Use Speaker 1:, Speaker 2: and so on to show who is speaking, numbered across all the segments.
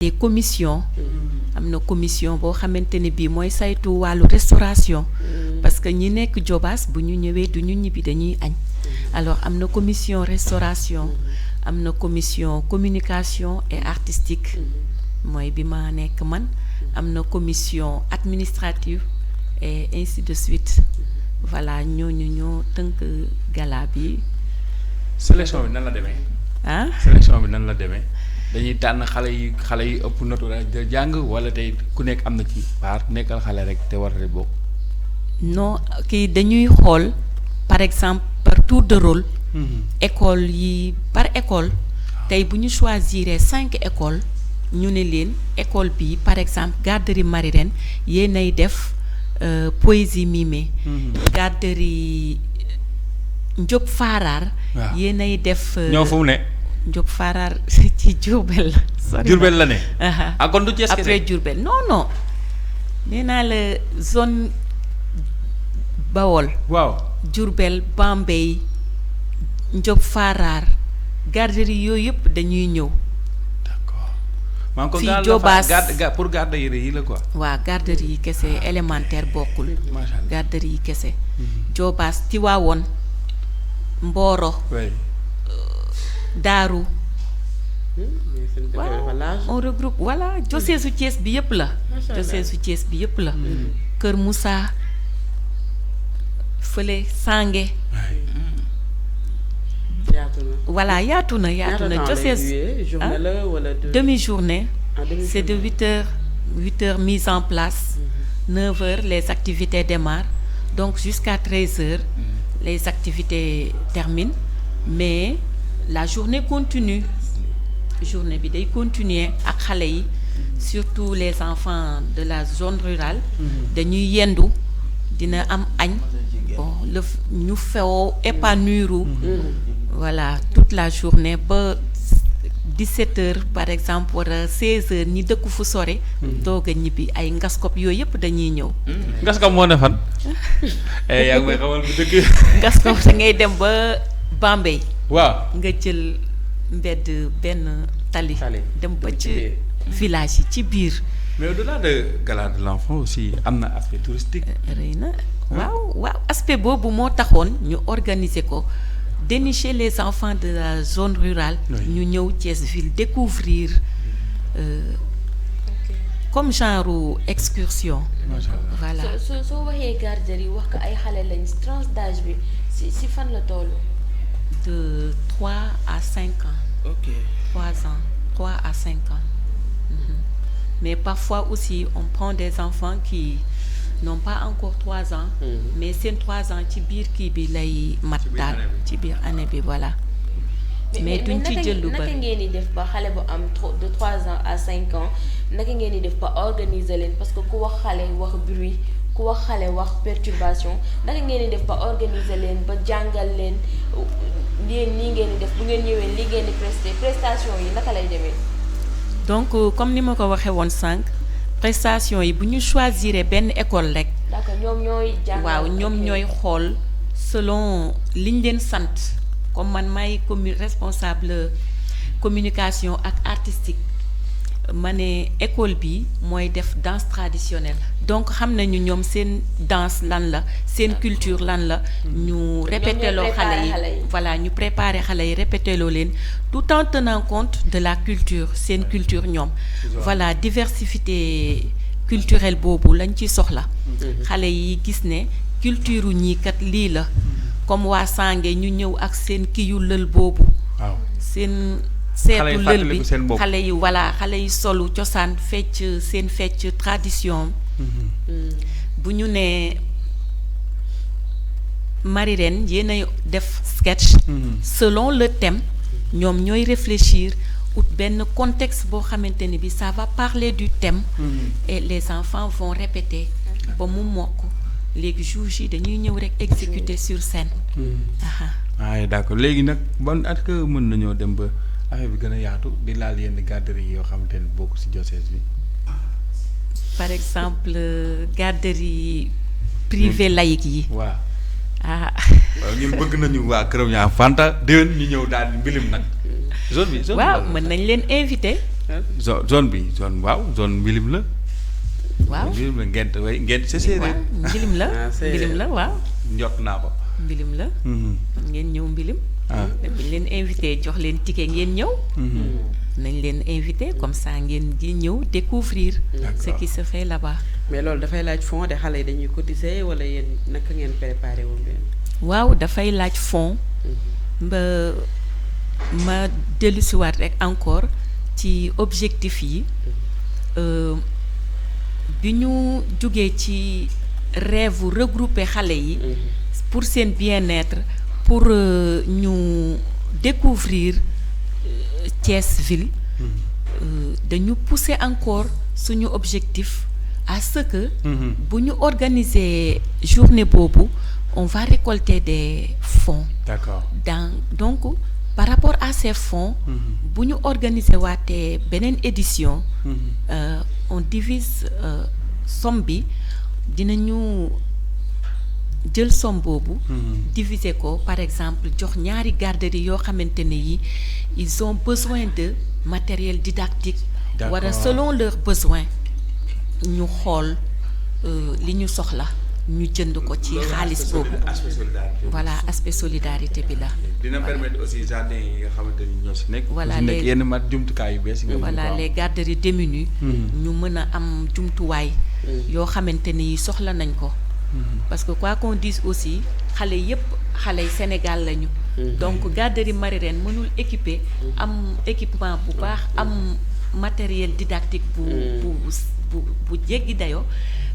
Speaker 1: des commissions am na commission boo xamante ne bii mooy saytu wàllu restauration parce que ñi nekk Diobass bu ñu ñëwee du ñu ñibbi dañuy añ alors am na commission restauration am na commission communication et artistique mooy bi ma nekk man am na commission administrative et ainsi de suite voilà ñooñu ñoo tënk gala bi.
Speaker 2: sélection bi nan la demee.
Speaker 1: ah
Speaker 2: sélection bi nan la demee dañuy tànn xale yi ëpp notu jàng wala tey ku nekk am na ci part nekkal xale rek te war a bokk.
Speaker 1: non kii dañuy xool par exemple par tour de rôle. école yi par école tey bu ñu choisir 5 écoles ñu ne leen école bi par exemple garderie Marirène yéenay def poésie mimée. garderie Ndiop Farar.
Speaker 2: waaw
Speaker 1: yéenay def.
Speaker 2: ñoo fu mu ne.
Speaker 1: Ndiop Farar ci Diourbel la. sori
Speaker 2: Diourbel la ne.
Speaker 1: ah
Speaker 2: kon du Thiès kese
Speaker 1: après Diourbel non nee naa la zone Bawol.
Speaker 2: waaw
Speaker 1: Diourbel Bambey Ndiop Farar garderie yooyu yëpp dañuy ñëw.
Speaker 2: d'accord maa ko
Speaker 1: fii Diobass
Speaker 2: pour garderie yi la quoi.
Speaker 1: waa garderie yi kese élémentaire bokkul.
Speaker 2: macha allah
Speaker 1: garderie yi kese. Diobass Tivaouane Mboro.
Speaker 2: oui.
Speaker 1: Daaru. waaw on regroupe voilà diocèse Thiès bi yëpp la. diocèse Thiès bi yëpp la. Kër Moussa fële Sange. voilà yaatu na diocèse demi-journée. c'est de 8h mise en place. 9h les activités démarrent donc jusqu'à 13h les activités terminent mais la journée continue. journée bi day continuer ak xale yi surtout les enfants de la zone rurale dañuy yendu dina am añ bon ñu feewoo épanouir voilà toute la journée ba 17h par exemple wala 16h ñi dëkk fu sore doog a ñibbi ay ngaskop yooyu yëpp dañuy ñëw.
Speaker 2: ngaskop moo ne fan. yaa ngi may xamal bu dëkk.
Speaker 1: ngaskop da ngay dem ba Bambey.
Speaker 2: waaw
Speaker 1: nga jël mbedd benn tali dem ba ci village yi ci biir.
Speaker 2: mais au-delà de gala de l'enfant aussi am na aspect touristique.
Speaker 1: rëy na waaw aspect boobu moo taxoon ñu organiser ko dénicher les enfants de la zone rurale. ñu ñëw Thiès ville découvrir comme genre excursion. voilà
Speaker 3: soo waxee garderie wax ko ay xale lañ tranche d'âge bi si fan la toll.
Speaker 1: de 3 à 5 ans.
Speaker 2: ok
Speaker 1: 3 à 5 ans. Mais parfois aussi on prend des enfants qui n'ont pas encore 3 ans. mais seen 3 ans ci biir kii bi lay mat daal ci biir année bi voilà. mais duñ ci jël lu bari
Speaker 3: naka ngeen di def ba xale bu am de 3 ans à 5 ans naka ngeen di def ba organiser leen parce que ku wax xale wax bruit ku wax xale wax perturbation naka ngeen di def ba organiser leen ba jàngal leen yéen nii ngeen di def bu ngeen ñëwee li ngeen di prestation yi naka lay demee.
Speaker 1: donc comme ni ma ko waxee woon sànq prestation yi bu ñu choisir benn école rek.
Speaker 3: d'accord ñoom ñooy jàngal
Speaker 1: waaw ñoom ñooy xool selon liñ leen sant comme man maay responsable communication ak artistique ma ne école bi mooy def danse traditionnelle donc xam nañu ñoom seen danse lan la seen culture lan la ñu répété loo xale yi voilà ñu préparé xale yi répété loo leen tout en tenant compte de la culture seen culture ñoom voilà diversité culturelle boobu lañ ci soxla xale yi gis ne culture ñii kat lii la comme waa Sange ñu ñëw ak seen kiyu lël boobu seen seetu lël bi xale yi voilà xale yi solu cosaan fecc seen fecc tradition bu ñu nee Marirène yéenay def sketch selon le thème ñoom ñooy réfléchir ut benn contexte boo xamante ne bi ça va parler du thème et les enfants vont répéter ba mu mokk léegi jour yi dañuy ñëw rek exécuter sur scène.
Speaker 2: waaye d'accord léegi nag ban at que mën nañoo dem ba affaire bi gën a yaatu di laal yenn garderie yoo xamante ne bokk ci diocèse bi.
Speaker 1: par exemple garderie privée laïque yi.
Speaker 2: waaw ñun bëgg nañu waa Kër Ñaa Fanta déwén ñu ñëw daal di mbilim nag. zone bi
Speaker 1: waaw mën nañ leen invité.
Speaker 2: zone bi zone mbilim la.
Speaker 1: waaw
Speaker 2: mbilim la ngent sa séeréer.
Speaker 1: waaw mbilim la. mbilim la waaw.
Speaker 2: njot naa ko.
Speaker 1: mbilim la. ngeen ñëw mbilim. dañ leen invité jox leen ticket ngeen ñëw. nañ leen invité comme ça ngeen di ñëw découvrir ce qui se fait là-bas.
Speaker 4: mais loolu dafay laaj fonds de xale yi dañuy cotiser wala yéen naka ngeen préparé woon leen.
Speaker 1: waaw dafay laaj fonds. ma dellusiwaat rek encore ci objectif yi bi ñu jógee ci rêve regrouper xale yi. pour seen bien-être pour ñu découvrir Thiès ville. dañu pousser encore suñu objectif à ce que. bu ñu organiser journée boobu on va récolter des fonds.
Speaker 2: D'accord.
Speaker 1: Donc par rapport à ces fonds. bu ñu organiser waatee beneen édition. on divise somme bi dinañu jël somme boobu. diviser ko par exemple jox ñaari garderie yoo xamante ne yi ils ont besoin de matériel didactique. wala selon leurs besoins ñu xool li ñu soxla ñu jënd ko ci xaalis boobu. voilà aspect solidarité bi la.
Speaker 2: dina permettre aussi jardin yi nga xamante ni ñoo si nekk.
Speaker 1: voilà
Speaker 2: les yenn mat jumtukaay yu bees.
Speaker 1: voilà les garderies démunies. ñu mën a am jumtuwaay. yoo xamante ni soxla nañ ko. parce que quoi qu'on dise aussi xale yépp xale yi Sénégal lañu. donc garderie Marirène mënul équiper am équipement bu baax am matériel didactique bu jéggi dayoo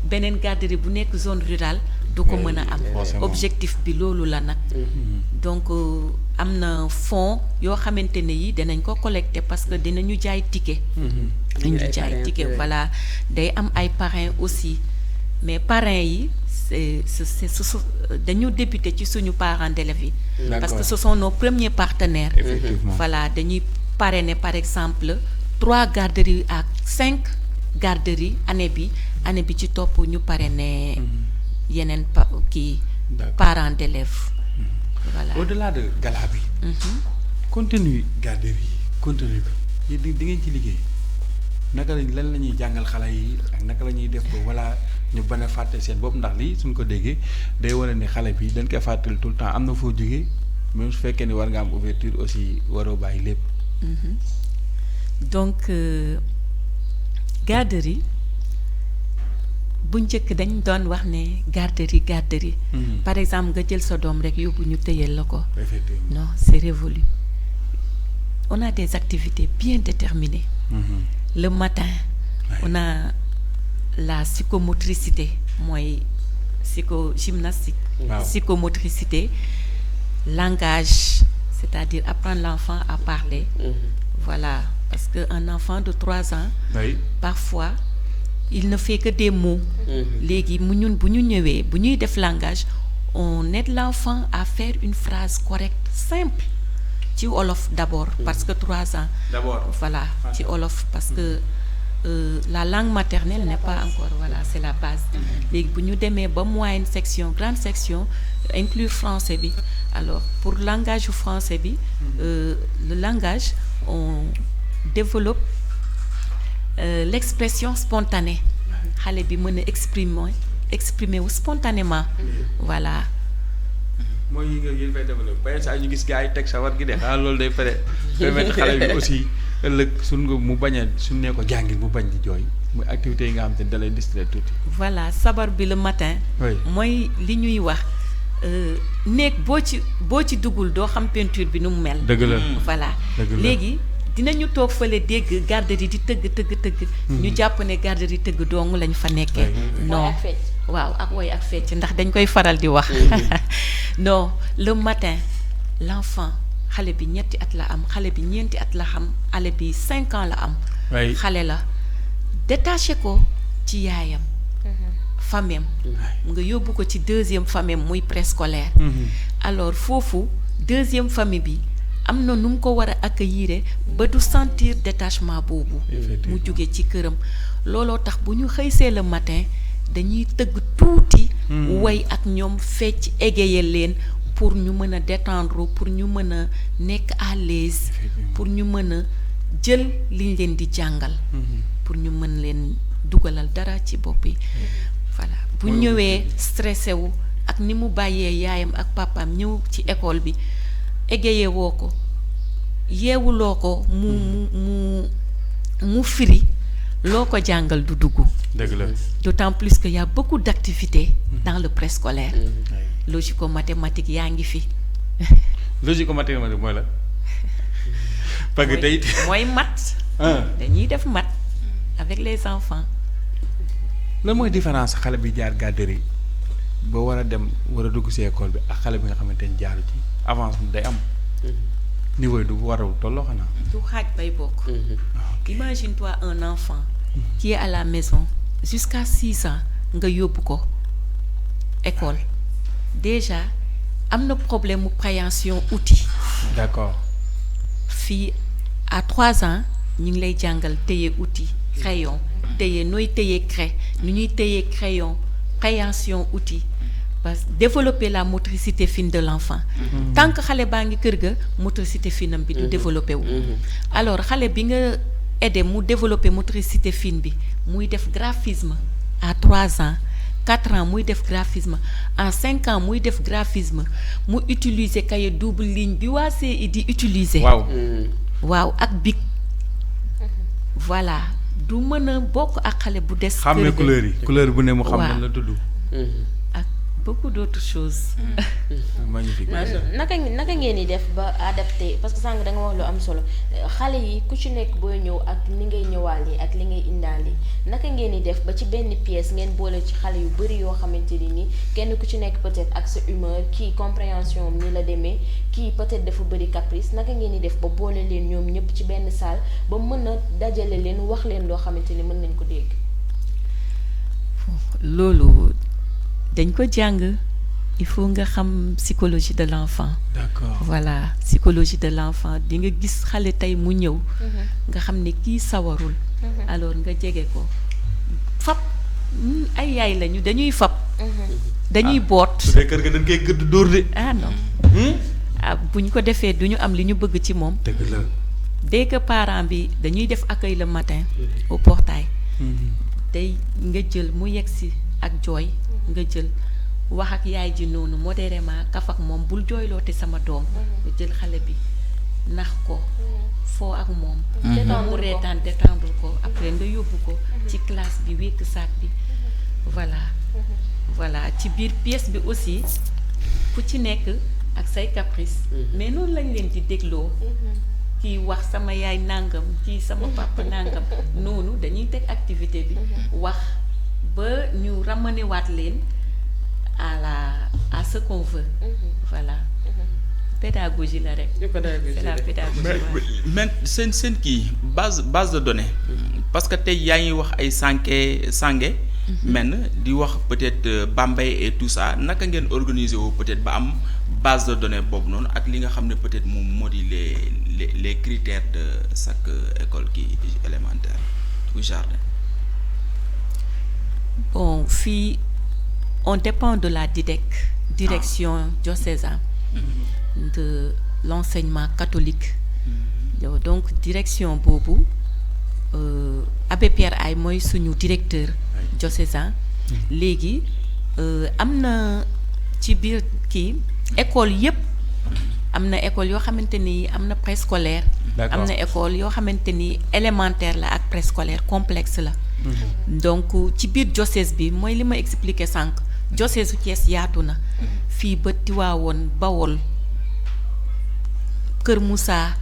Speaker 1: beneen garderie bu nekk zone rurale du ko mën a am. objectif bi loolu la nag. donc am na fonds yoo xamante ne yi dinañ ko collecter parce que dinañu jaay ticket. dinañu jaay ticket voilà day am ay parrains aussi mais parrains yi. dañu débuté ci suñu parents d'élèves yi. parce que ce sont nos premiers partenaires.
Speaker 2: Effectivement.
Speaker 1: Voilà dañuy parrainer par exemple 3 garderies à 5 garderies année bi ci topp ñu parrainer yeneen parents d'élèves. Voilà.
Speaker 2: Au-delà de gala bi. contenu garderie yi contenu bi di ngeen ci liggéey naka lan la ñuy jàngal xale yi ak naka la ñuy def ba voilà. ñu bañ a fàtte seen bopp ndax lii suñ ko déggee day wane ni xale bi dañ koy fàttali tout le temps am na foo jógee même su fekkee ni war nga am ouverture aussi waroo bàyyi lépp.
Speaker 1: donc garderie bu njëkk dañ doon wax ne garderie. par exemple nga jël sa doom rek yóbbu ñu tëyal la ko.
Speaker 2: effectivement
Speaker 1: non c'est révolu on a des activités bien déterminées. Le matin on a la psychomotricité mooy gymnastique. Psychomotricité langage c'est-à-dire apprendre l'enfant à parler. Voilà parce que un enfant de 3 ans. parfois il ne fait que des mots. léegi ñun bu ñu ñëwee bu ñuy def langage on aide l'enfant à faire une phrase correcte simple ci wolof d'abord parce que 3 ans.
Speaker 2: d'abord
Speaker 1: voilà ci wolof parce que. La langue maternelle n'est pas encore voilà c'est la base. léegi bu ñu demee ba moyenne section grande section inclure français bi alors pour langage français bi le langage on développe l'expression spontanée xale bi mën a exprimer wu spontanément voilà.
Speaker 2: mooy yi nga fay développé ba saa ñu gis gars yi teg sa war gi de xanaa loolu day permettre xale bi aussi. ëllëg suñ nga mu bañ a suñ ne ko jàngil mu bañ di jooy muy activités yi nga xam te ne da lay distraire tuuti.
Speaker 1: voilà sabar bi le matin. mooy li ñuy wax néeg boo ci duggul doo xam peinture bi nu mu mel.
Speaker 2: dëgg la
Speaker 1: voilà léegi dinañu toog fële dégg garderie di tëgg. ñu jàpp ne garderie tëgg dong lañ fa nekkee. non waaw ak woy ak fecc ndax dañ koy faral di wax. non le matin l'enfant. xale bi ñetti at la am xale bi ñeenti at la xam xale bi 5 ans la am. xale la détaché ko ci yaayam. famem nga yóbbu ko ci 2e famem muy préscolaire. alors foofu 2e famille bi am na nu mu ko war a accueillir ba du sentir détachement boobu. mu jóge ci këram. looloo tax bu ñu xëysee le matin dañuy tëgg tuuti. way ak ñoom fecc égayer leen. pour ñu mën a détendre pour ñu mën a nekk à l'aise pour ñu mën a jël liñ leen di jàngal pour ñu mën leen dugalal dara ci bopp yi voilà bu ñëwee stressé wu ak ni mu bàyyee yaayam ak papaam ñëw ci école bi égayé woo ko yeewuloo ko mu firi loo ko jàngal du dugg.
Speaker 2: dëgg la.
Speaker 1: d'autant plus que y a beaucoup d'activités dans le préscolaire. logico-mathématique yaa ngi fi.
Speaker 2: logico-mathématique mooy la. parce que tey.
Speaker 1: mooy maths. dañuy def maths avec les enfants.
Speaker 2: lan mooy différence xale bi jaar garderie ba war a dem war a dugg ci école bi ak xale bi nga xamante ni jaaru ci avance day am. niveau yi du war a tolloo xanaa.
Speaker 1: du xaaj bay bokk. imagine-toi un enfant. qui est à la maison jusqu'à 6 ans nga yóbbu ko école déjà am na problème mu préhension outil.
Speaker 2: d'accord.
Speaker 1: fii à 3 ans ñu ngi lay jàngal téye outil crayon téye nooy téye craie nu ñuy téye crayon préhension outil parce que développer la motricité fine de l'enfant. tant que xale baa ngi kër ga motricité fine am bi du développé wu. alors xale bi nga aider mu développer motricité fine bi muy def graphisme à 3 ans 4 ans muy def graphisme en 5 ans muy def graphisme mu utiliser cahier double ligne bi waa CI di utiliser. waaw ak bic. voilà du mën a bokk ak xale bu des.
Speaker 2: xàmmee couleur yi couleur bu ne mu xam nan la tudd.
Speaker 1: ak beaucoup d'autres choses.
Speaker 2: magnifique.
Speaker 3: naka ngeen di def ba adapté parce que sànq da nga wax lu am solo xale yi ku ci nekk booy ñëw ak ni ngay ñëwaale ak li ngay indaale naka ngeen di def ba ci benn pièce ngeen boole ci xale yu bari yoo xamante ni kenn ku ci nekk peut-être ak sa humeur kii compréhension ni la demee kii peut-être dafa bari caprice naka ngeen di def ba boole leen ñoom ñëpp ci benn salle ba mën a dajale leen wax leen loo xamante ni mën nañ ko dégg.
Speaker 1: loolu. dañ ko jàng il faut nga xam psychologie de l'enfant.
Speaker 2: d'accord
Speaker 1: voilà psychologie de l'enfant di nga gis xale tey mu ñëw. nga xam ne kii sawarul. alors nga jege ko fab ay yaay lañu dañuy fab. dañuy boot.
Speaker 2: su dee kër ga dañ koy gëdd dóor de.
Speaker 1: non. buñ ko defee du ñu am li ñu bëgg ci moom.
Speaker 2: dëgg la.
Speaker 1: dès que parent bi dañuy def accueil le matin au portail. day nga jël mu yegg si ak jooy. nga jël wax ak yaay ji noonu modérément kaf ak moom bul jooyloote sama doom. nga jël xale bi nax ko foo ak moom. mu reetaan détendre ko après nga yóbbu ko ci classe bi wékk saak bi voilà ci biir pièce bi aussi ku ci nekk ak say caprice. mais noonu lañ leen di dégloo. kii wax sama yaay nangam kii sama papa nangam noonu dañuy teg activité bi wax. ba ñu ramener waat leen à ce qu'on veut. voilà pédagogie la rek. c'est la pédagogie.
Speaker 5: mais seen kii base de données. parce que tey yaa ngi wax ay Sange. men di wax peut-être Bambey et tout ça naka ngeen organiser woo peut-être ba am base de données boobu noonu ak li nga xam ne peut-être moom moo di les critères de chaque école kii élémentaire ou jardin.
Speaker 1: bon fii on dépend de la direction diocésaine de l'enseignement catholique. donc direction boobu Abbé Pierre Ay mooy suñu directeur diocésain. léegi am na ci biir kii école yépp am na école yoo xamante ni am na préscolaire. am na école yoo xamante ni élémentaire la ak préscolaire complexe la. donc ci biir diocèse bi mooy li ma expliqué sànq diocèse su Thiès yaatu na. fii ba Tivaouane Bawol Kër Moussa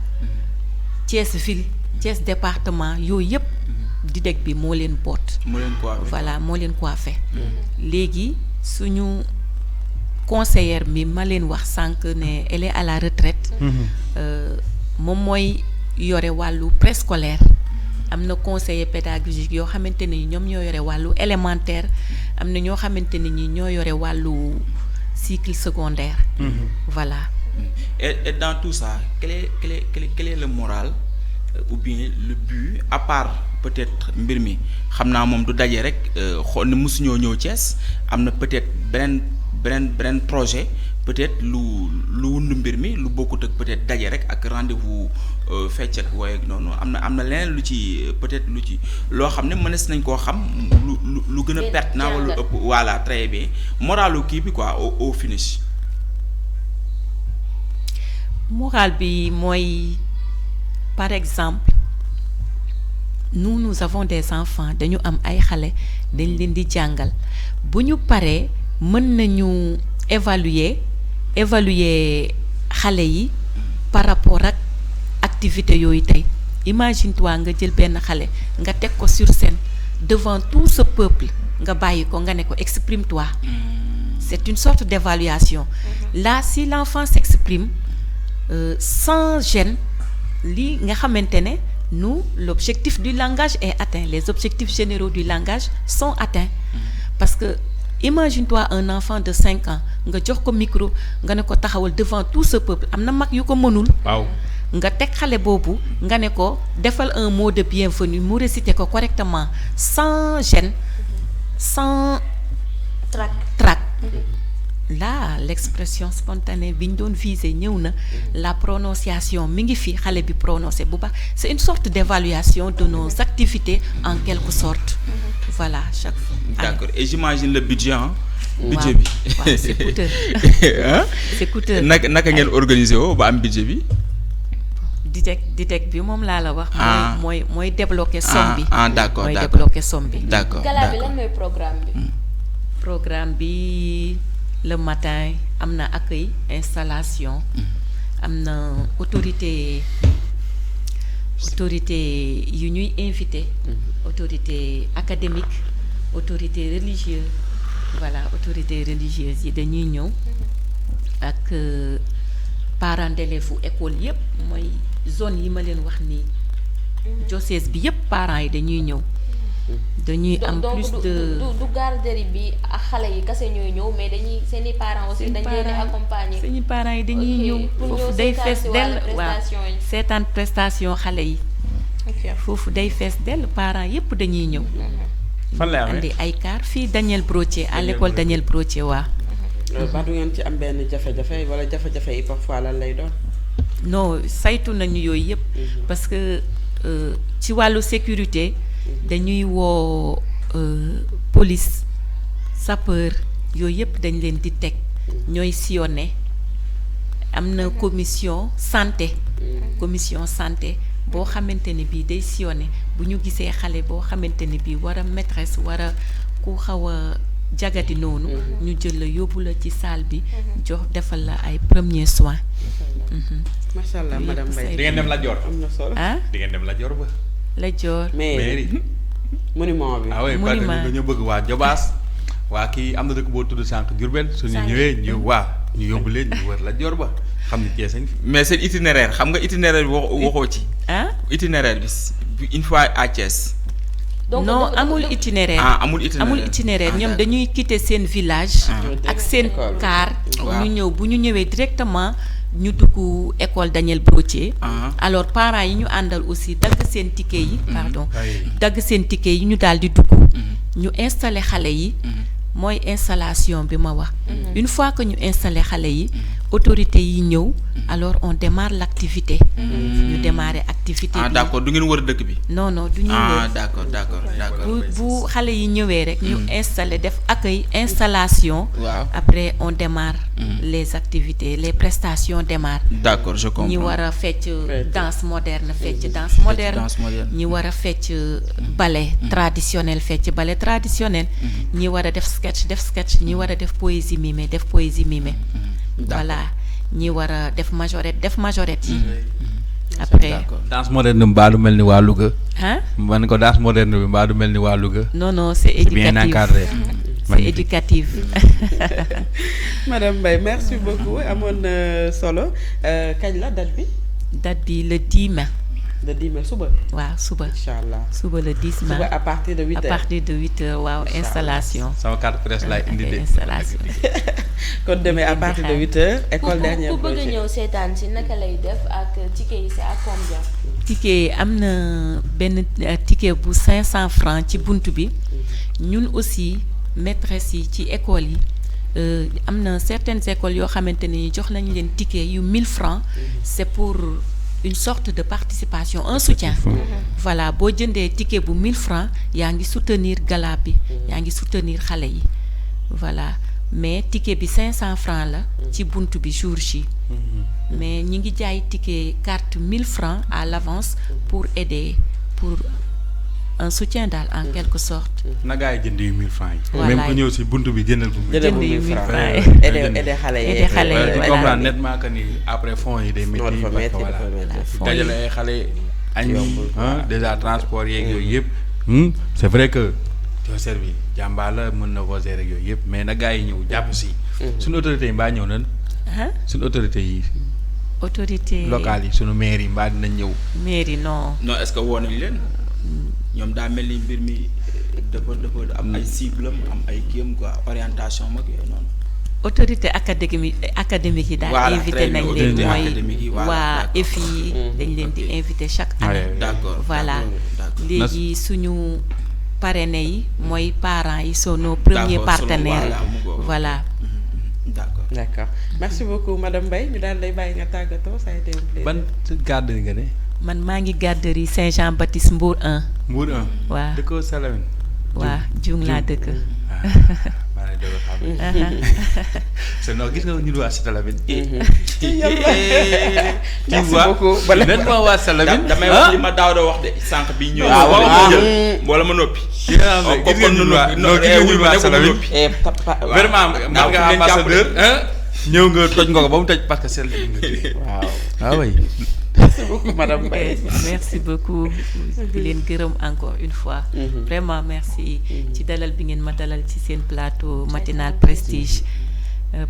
Speaker 1: Thiès ville Thiès département yooyu yëpp DIDEC bi moo leen boot. voilà moo leen coiffé. léegi suñu conseillère bi ma leen wax sànq ne elle est à la retraite. moom mooy yore wàllu préscolaire. am na conseiller pédagogique yoo xamante ni ñoom ñoo yore wàllu élémentaire am na ñoo xamante ni ñoo yore wàllu cycle secondaire. voilà.
Speaker 5: et dans tout ça quel est le moral ou bien le but à part peut-être mbir mi xam naa moom du daje rek xool ne mosuñoo ñëw Thiès am na peut-être beneen projet peut-être lu wund mbir mi lu bokkut ak peut-être daje rek ak rendez-vous fecc ak waaye ak noonu am na leneen lu ci peut-être lu ci loo xam ne mënees nañ koo xam lu gën a pertinent wala lu ëpp voilà très bien moralu kii bi quoi au finish.
Speaker 1: moral bi mooy par exemple nous avons des enfants dañu am ay xale dañ leen di jàngal bu ñu paree mën nañu évaluer xale yi par rapport ak activité yooyu tey imagine toi nga jël benn xale nga teg ko sur scène devant tout ce peuple nga bàyyi ko nga ne ko exprime-toi. C'est une sorte d'évaluation. Là si l'enfant s'exprime sans gêne li nga xamante ne nous l'objectif du langage est atteint, les objectifs généraux du langage sont atteints. Parce que imagine-toi un enfant de 5 ans nga jox ko micro nga ne ko taxawal devant tout ce peuple am na mag yu ko mënul.
Speaker 2: waaw
Speaker 1: nga teg xale boobu nga ne ko defal un mot de bienvenue mu réciter ko correctement sans gêne sans trac. Là l'expression spontanée bi ñu doon viser ñëw na, la prononciation mi ngi fi xale bi prononcé bu baax, c'est une sorte d'évaluation de nos activités en quelque sorte. Voilà chaque fois.
Speaker 5: D'accord. Et j'imagine le budget budget bi.
Speaker 1: waaw c'est coûteux. C'est coûteux.
Speaker 5: naka ngeen organiser woo ba am budget bi.
Speaker 1: Ditec bi moom laa la wax. mooy débloquer somme bi.
Speaker 5: D'accord
Speaker 1: mooy débloquer somme bi.
Speaker 5: D'accord.
Speaker 3: gala bi lan mooy programme bi.
Speaker 1: Programme bi le matin am na accueil installation. am na autorité yu ñuy invité. autorité académique autorité religieuse. Voilà autorité religieuse yi dañuy ñëw ak parents d'élèves fu école yépp mooy zone yi ma leen wax nii diocèse bi yépp parents yi dañuy ñëw. dañuy am plus de
Speaker 3: du garderie bi ak xale yi kese ñooy ñëw mais dañuy seeni parents aussi dañ leen di accompagner.
Speaker 1: seeni parents yi dañuy ñëw foofu day fees dell waaw seetaan prestation xale yi. foofu day fees dell parents yépp dañuy ñëw.
Speaker 2: fan lay amee
Speaker 1: andi ay car fii Daniel Brottier à l'école Daniel Brottier waa.
Speaker 4: ba du ngeen ci am benn jafe-jafe wala jafe-jafe yi parfois lan lay doon.
Speaker 1: non saytu nañu yooyu yépp parce que ci wàllu sécurité dañuy woo police sapeur yooyu yépp dañ leen di teg ñooy sillonné am na commission santé boo xamante ne bii day sillonné bu ñu gisee xale boo xamante ne bii war a maîtresse war a ku xaw a jagati noonu ñu jël la yóbbu la ci salle bi jox defal la ay premiers soins.
Speaker 4: macha allah madame Mbaye.
Speaker 2: di ngeen dem Lat Dior.
Speaker 4: am na solo
Speaker 2: di ngeen dem Lat Dior ba.
Speaker 1: Lat Dior
Speaker 2: mairie.
Speaker 4: monument bi.
Speaker 2: ah oui parce que dañoo bëgg waa Jobaas waa kii am na dëkk boo tudd sànq Diourbel su ñu ñëwee ñu yóbbu leen ñu wër Lat Dior ba xam ni Thiès fi.
Speaker 5: mais seen itinéraire xam nga itinéraire bi waxoo ci. itinéraire bi une fois à Thiès.
Speaker 1: non amul itinéraire.
Speaker 5: amul itinéraire
Speaker 1: ñoom dañuy quitter seen village. ak seen car. ñu ñëw bu ñu ñëwee directement ñu dugg école Daniel Brottier. alors parents yi ñu àndal aussi dagg seen ticket yi. dagg seen ticket yi ñu daal di dugg. ñu installer xale yi. mooy installation bi ma wax. une fois que ñu installer xale yi. autorité yi ñëw. alors on démarre l'activité. ñu démarrer activité bi.
Speaker 5: d'accord du ngeen wër dëkk bi.
Speaker 1: non du ñuy wër.
Speaker 5: d'accord.
Speaker 1: bu xale yi ñëwee rek. ñu installer def accueil installation.
Speaker 5: waaw
Speaker 1: après on démarre. les activités les prestations démarrent.
Speaker 5: d'accord je comprends
Speaker 1: ñi war a fecc danse moderne fecc danse moderne. ñi war a fecc ballet traditionnel fecc ballet traditionnel. ñi war a def sketch ñi war a def poésie mimée def poésie mimée. voilà ñi war a def majorette yi. après
Speaker 2: danse moderne bi mbaa du mel ni waa Louga. man ko danse moderne bi mbaa du mel ni waa Louga.
Speaker 1: non c'est éducatif
Speaker 2: bien encadré.
Speaker 1: c'est éducatif.
Speaker 4: madame Mbaye merci beaucoup amoon solo kañ la date bi.
Speaker 1: le 10 mai.
Speaker 4: le 10 mai suba.
Speaker 1: waaw suba.
Speaker 4: incha allah
Speaker 1: suba le 10 mai.
Speaker 4: suba à partir de 8h.
Speaker 1: à partir de 8h waaw installation.
Speaker 2: sama carte presse laay indi de.
Speaker 1: installation.
Speaker 4: kon demee à partir de 8h. école dernière
Speaker 3: ku bëgg a ñëw seetaan si naka lay def ak ticket yi c'est à combien.
Speaker 1: ticket yi am na benn ticket bu 500 francs ci bunt bi. ñun aussi maîtresse yi ci école yi am na certaines écoles yoo xamante ni jox nañ leen ticket yu 1000 francs c'est pour une sorte de participation, un soutien. Voilà, boo jëndee ticket bu 1000 francs yaa ngi soutenir gala bi yaa ngi soutenir xale yi voilà mais ticket bi 500 francs la ci buntu bi jour J mais ñi ngi jaay ticket carte 1000 francs à l'avance pour aider pour un soutien daal en quelque sorte.
Speaker 2: na gaa yi jënd yu 1000 francs yi.
Speaker 1: Voilà.
Speaker 2: même ku ñëw si buntu bi jëndal bu
Speaker 4: jëndal bu
Speaker 1: yu
Speaker 4: 1000 francs
Speaker 1: francs.
Speaker 4: aider xale yi.
Speaker 1: Aider xale yi,
Speaker 2: tu
Speaker 1: voilà.
Speaker 2: comprends nettement que ni après fonds yi day métti.
Speaker 4: dafa métti,
Speaker 2: parce que
Speaker 4: dafa
Speaker 2: voilà.
Speaker 4: métti.
Speaker 1: Fonds yi.
Speaker 2: dajale ay xale añ
Speaker 4: Yombul.
Speaker 2: déjà transport yeeg yooyu yëpp. c'est vrai que concert bi jàmbaar la mën na koo gérer yooyu yëpp mais na gaa yi ñëw jàpp si. suñu autorités yi mbaa ñëw nañ.
Speaker 1: Hein?
Speaker 2: suñu autorités yi
Speaker 1: Autorité
Speaker 2: locales yi suñu maire yi mbaa dinañ ñëw.
Speaker 1: mairie non.
Speaker 5: non est-ce que woo nañ leen ñoom daa mel ni mbir mi dafa am ay cible am ay kiyam quoi orientation mag yooyu noonu.
Speaker 1: Autorité académique yi daal
Speaker 5: Voilà,
Speaker 1: invité
Speaker 5: très bien,
Speaker 1: nañ leen
Speaker 5: autorité
Speaker 1: mooy
Speaker 5: académique yi, voilà,
Speaker 1: waa
Speaker 5: d'accord.
Speaker 1: EFI dañ leen di invité chaque année.
Speaker 2: Ouais.
Speaker 5: d'accord
Speaker 1: Voilà
Speaker 5: d'accord.
Speaker 1: léegi suñu parrainés yi mooy parents yi sont nos premiers
Speaker 5: D'accord,
Speaker 1: partenaires
Speaker 5: voilà, mu ngoog.
Speaker 1: voilà.
Speaker 5: D'accord.
Speaker 4: D'accord merci beaucoup madame Mbaye ñu daal lay bàyyi nga tàggatoo ça a été un plaisir.
Speaker 2: ban garde nga ne.
Speaker 1: man maa ngi garderie Saint-Jean-Baptiste Mbour 1
Speaker 2: Mbour 1.
Speaker 1: waaw
Speaker 2: dëkkoo Salamine.
Speaker 1: waa Jung laa dëkk.
Speaker 2: maa ngi doog a xam. c'est non gis nga ñun waa Salamine.
Speaker 4: merci beaucoup bala
Speaker 2: nettement waa Salamine.
Speaker 5: damay wax li ma daaw da wax de sànq bi ñëw.
Speaker 4: waaw
Speaker 5: wala ma
Speaker 4: waaw.
Speaker 5: jël wala ma noppi.
Speaker 2: gis nga ñun waa non gis nga ñun waa Salamine. vraiment man nga ambassadeur. ñëw nga toj nga ko ba mu toj parce que sell nga jógee.
Speaker 4: waaw
Speaker 2: ah oui.
Speaker 4: merci beaucoup madame Mbaye.
Speaker 1: merci beaucoup di leen gërëm encore une fois. Vraiment merci ci dalal bi ngeen ma dalal ci seen plateau matinal prestige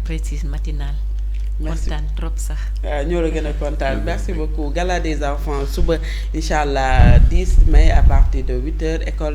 Speaker 1: prestige matinal.
Speaker 4: Merci.
Speaker 1: kontaan trop sax.
Speaker 4: ñoo la gën a kontaan merci beaucoup gala des enfants suba incha allah 10 mai à partir de 8h école